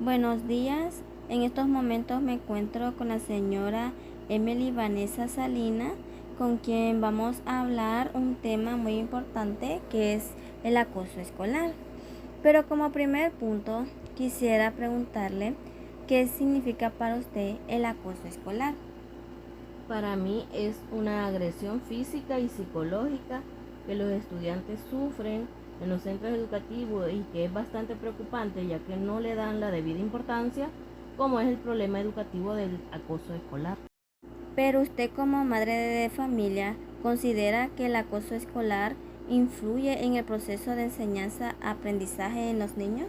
Buenos días. En estos momentos me encuentro con la señora Emily Vanessa Salina, con quien vamos a hablar un tema muy importante que es el acoso escolar. Pero como primer punto, quisiera preguntarle qué significa para usted el acoso escolar. Para mí es una agresión física y psicológica que los estudiantes sufren en los centros educativos y que es bastante preocupante ya que no le dan la debida importancia, como es el problema educativo del acoso escolar. Pero usted como madre de familia, ¿considera que el acoso escolar influye en el proceso de enseñanza-aprendizaje en los niños?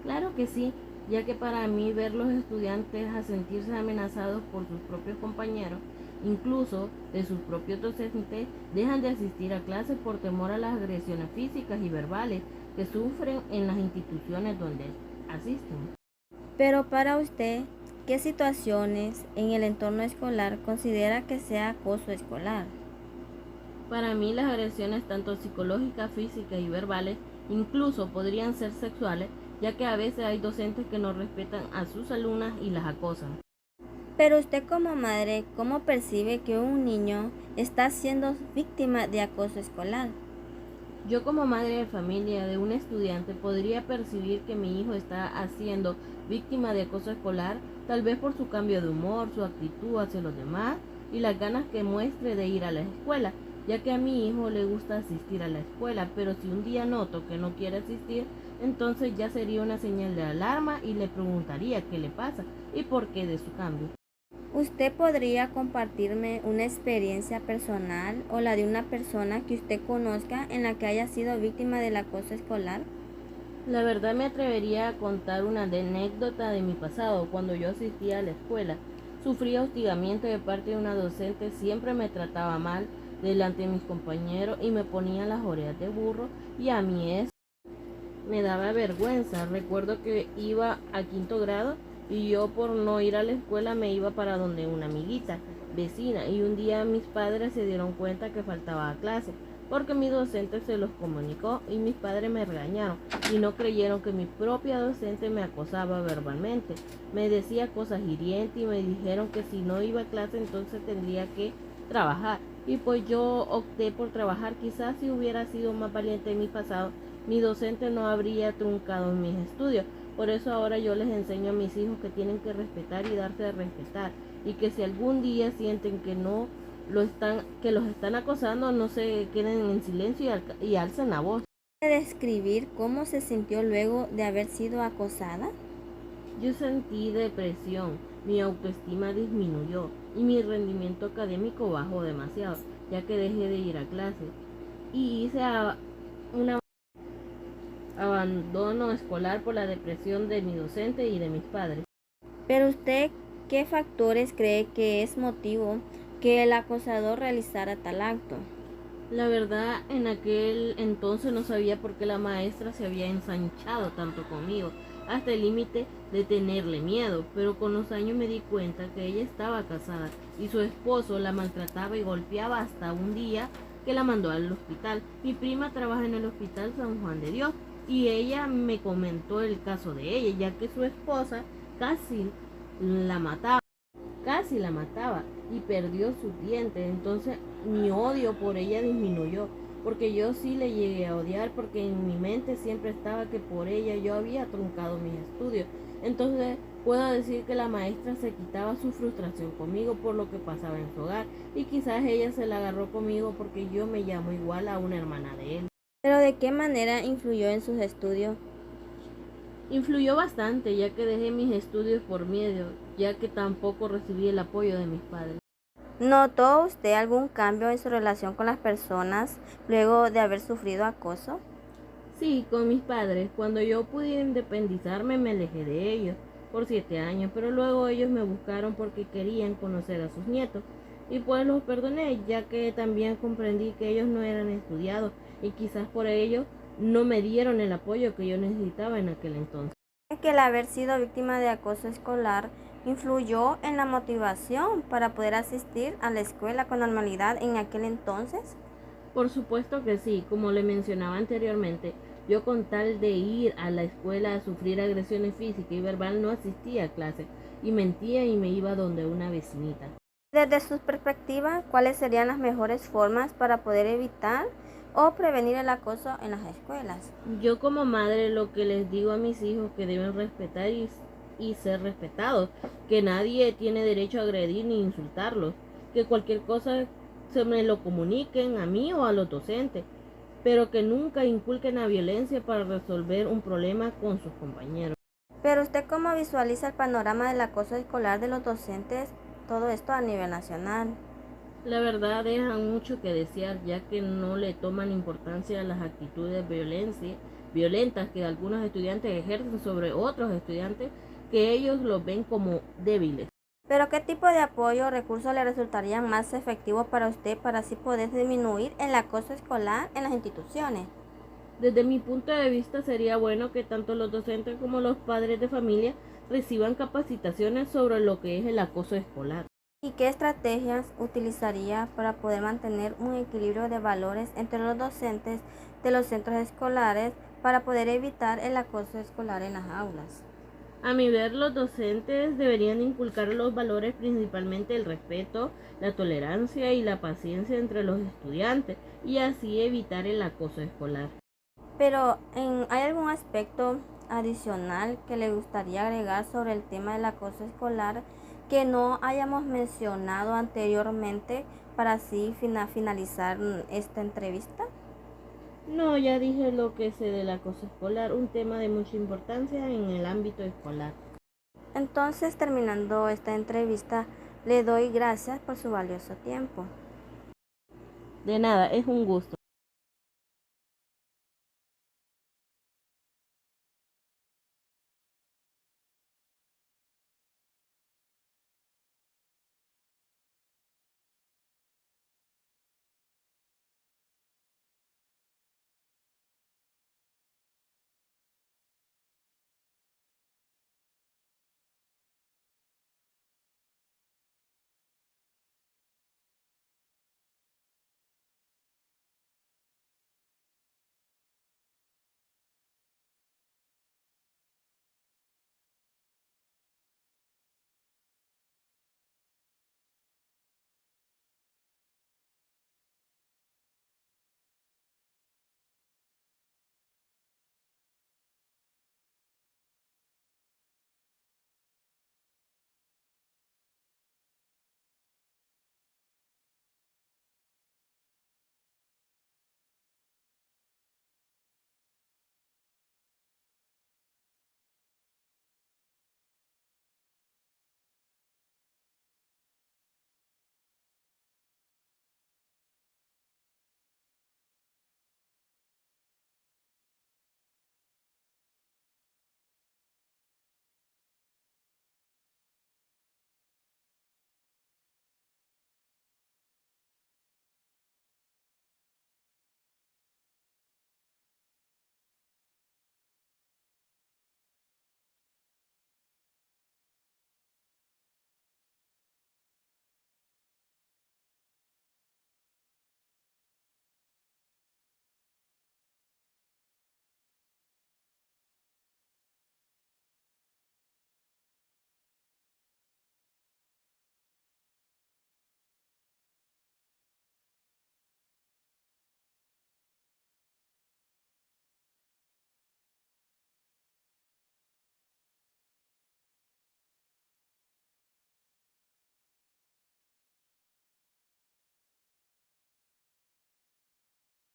Claro que sí, ya que para mí ver los estudiantes a sentirse amenazados por sus propios compañeros, incluso de sus propios docentes, dejan de asistir a clases por temor a las agresiones físicas y verbales que sufren en las instituciones donde asisten. Pero para usted, ¿qué situaciones en el entorno escolar considera que sea acoso escolar? Para mí las agresiones tanto psicológicas, físicas y verbales incluso podrían ser sexuales, ya que a veces hay docentes que no respetan a sus alumnas y las acosan. Pero usted como madre, ¿cómo percibe que un niño está siendo víctima de acoso escolar? Yo como madre de familia de un estudiante podría percibir que mi hijo está siendo víctima de acoso escolar, tal vez por su cambio de humor, su actitud hacia los demás y las ganas que muestre de ir a la escuela, ya que a mi hijo le gusta asistir a la escuela, pero si un día noto que no quiere asistir, entonces ya sería una señal de alarma y le preguntaría qué le pasa y por qué de su cambio. ¿Usted podría compartirme una experiencia personal o la de una persona que usted conozca en la que haya sido víctima del acoso escolar? La verdad me atrevería a contar una anécdota de mi pasado. Cuando yo asistía a la escuela, sufría hostigamiento de parte de una docente, siempre me trataba mal delante de mis compañeros y me ponía las orejas de burro y a mí eso me daba vergüenza. Recuerdo que iba a quinto grado y yo por no ir a la escuela me iba para donde una amiguita vecina y un día mis padres se dieron cuenta que faltaba a clase porque mi docente se los comunicó y mis padres me regañaron y no creyeron que mi propia docente me acosaba verbalmente. Me decía cosas hirientes y me dijeron que si no iba a clase entonces tendría que trabajar. Y pues yo opté por trabajar. Quizás si hubiera sido más valiente en mi pasado, mi docente no habría truncado mis estudios. Por eso ahora yo les enseño a mis hijos que tienen que respetar y darse a respetar. Y que si algún día sienten que que los están acosando, no se queden en silencio y alcen la voz. ¿Puede describir cómo se sintió luego de haber sido acosada? Yo sentí depresión, mi autoestima disminuyó y mi rendimiento académico bajó demasiado, ya que dejé de ir a clases y un abandono escolar por la depresión de mi docente y de mis padres. Pero usted, ¿qué factores cree que es motivo que el acosador realizara tal acto? La verdad, en aquel entonces no sabía por qué la maestra se había ensanchado tanto conmigo, hasta el límite de tenerle miedo, pero con los años me di cuenta que ella estaba casada y su esposo la maltrataba y golpeaba hasta un día que la mandó al hospital. Mi prima trabaja en el hospital San Juan de Dios y ella me comentó el caso de ella, ya que su esposa casi la mataba casi la mataba y perdió sus dientes. Entonces mi odio por ella disminuyó, porque yo sí le llegué a odiar, porque en mi mente siempre estaba que por ella yo había truncado mis estudios. Entonces puedo decir que la maestra se quitaba su frustración conmigo por lo que pasaba en su hogar y quizás ella se la agarró conmigo porque yo me llamo igual a una hermana de él. ¿Pero de qué manera influyó en sus estudios? Influyó bastante ya que dejé mis estudios por miedo, ya que tampoco recibí el apoyo de mis padres. ¿Notó usted algún cambio en su relación con las personas luego de haber sufrido acoso? Sí, con mis padres. Cuando yo pude independizarme me alejé de ellos por 7 años, pero luego ellos me buscaron porque querían conocer a sus nietos. Y pues los perdoné, ya que también comprendí que ellos no eran estudiados y quizás por ello no me dieron el apoyo que yo necesitaba en aquel entonces. ¿Cree que el haber sido víctima de acoso escolar influyó en la motivación para poder asistir a la escuela con normalidad en aquel entonces? Por supuesto que sí, como le mencionaba anteriormente, Yo con tal de ir a la escuela a sufrir agresiones físicas y verbal no asistía a clase y mentía y me iba donde una vecinita. Desde su perspectiva, ¿cuáles serían las mejores formas para poder evitar o prevenir el acoso en las escuelas? Yo como madre lo que les digo a mis hijos que deben respetar y ser respetados, que nadie tiene derecho a agredir ni insultarlos, que cualquier cosa se me lo comuniquen a mí o a los docentes, pero que nunca inculquen la violencia para resolver un problema con sus compañeros. Pero usted, ¿cómo visualiza el panorama del acoso escolar de los docentes, todo esto a nivel nacional? La verdad deja mucho que desear, ya que no le toman importancia a las actitudes violentas que algunos estudiantes ejercen sobre otros estudiantes, que ellos los ven como débiles. Pero ¿qué tipo de apoyo o recursos le resultarían más efectivos para usted para así poder disminuir el acoso escolar en las instituciones? Desde mi punto de vista sería bueno que tanto los docentes como los padres de familia reciban capacitaciones sobre lo que es el acoso escolar. ¿Y qué estrategias utilizaría para poder mantener un equilibrio de valores entre los docentes de los centros escolares para poder evitar el acoso escolar en las aulas? A mi ver, los docentes deberían inculcar los valores, principalmente el respeto, la tolerancia y la paciencia entre los estudiantes, y así evitar el acoso escolar. Pero ¿hay algún aspecto adicional que le gustaría agregar sobre el tema del acoso escolar que no hayamos mencionado anteriormente para así finalizar esta entrevista? No, ya dije lo que sé del acoso escolar, un tema de mucha importancia en el ámbito escolar. Entonces, terminando esta entrevista, le doy gracias por su valioso tiempo. De nada, es un gusto.